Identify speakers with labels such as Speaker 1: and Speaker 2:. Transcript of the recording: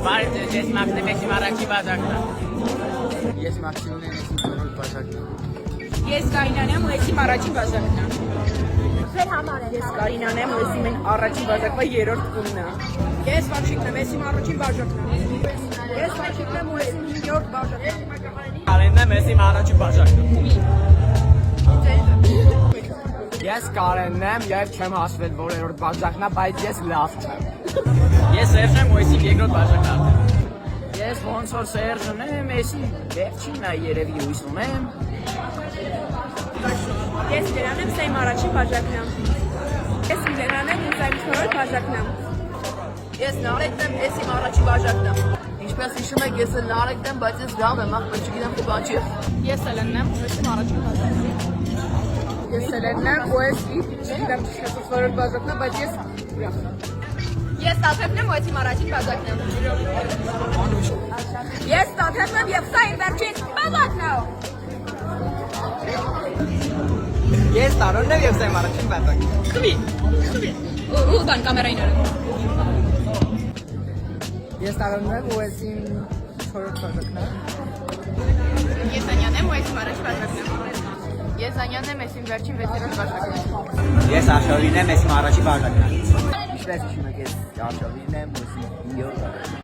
Speaker 1: Բարդ ես մաքսիմ ես իմ առաջի բաժակն եմ։
Speaker 2: Ես Մաքսիմն եմ, ես իմ չորրորդ բաժակն եմ։
Speaker 3: Ես Կարինան եմ ու ես իմ առաջին բաժակն եմ։
Speaker 4: Ձեր համար է։
Speaker 3: Ես Կարինան եմ ու ես իմ առաջին բաժակվա երրորդ տունն եմ։ Ես Վարշիկն եմ, ես իմ առաջին բաժակն եմ։ Ես Վարշիկն եմ ու ես իմ հինգերորդ բաժակն եմ։
Speaker 1: Կարենն եմ, ես իմ առաջի բաժակն եմ։
Speaker 2: Ես Կարենն եմ եւ չեմ հասվել որ երրորդ բաժակն է, բայց ես լավ չեմ։
Speaker 1: Ես Սերժ եմ ու ես իմ երկրորդ բաժակն եմ։
Speaker 2: Ես ոնց որ Սերժն եմ, ես վերջինն է երևի հույս ունեմ։
Speaker 3: Ես Լերանն եմ, սա իմ առաջին բաժակն եմ։ Ես Լերանն եմ ու սա իմ չորրորդ բաժակն եմ։ Ես Նարեկն եմ, ես իմ առաջին բաժակն եմ։
Speaker 2: Ինչպես հիշում եք, ես Նարեկն եմ, բայց ես լավ եմ, ախպեր չգիտեմ թե բան չի։
Speaker 3: Ես Սելենն եմ ու ես իմ առաջին բաժակն եմ։ Ես Սելենն եմ ու ես չգիտեմ չորրորդ բաժակն եմ, բայց ես ուրախ եմ։ Ես Տաթևն եմ ու ես իմ առաջին բաժակն եմ։ Ես Տաթևն եմ եւ սա իմ վերջին բաժակն է։
Speaker 2: Ես Տարոնն եմ եւ սա իմ առաջին բաժակն է։
Speaker 3: Խմի։ Ու բան կամերային արեք։
Speaker 2: Ես Տարոնն եմ ու ես իմ չորրորդ բաժակն է։
Speaker 3: Ես Անյանն եմ ու ես իմ առաջին բաժակն եմ։ Ես Անյանն եմ, ես իմ վերջին վեցերորդ բաժակն եմ։
Speaker 2: Ես Աշովին եմ, ես իմ առաջի բաժակն եմ։ Ինչպես հիշում եք, ես Աշովին եմ ու ես իմ 5-րդ բաժակն եմ։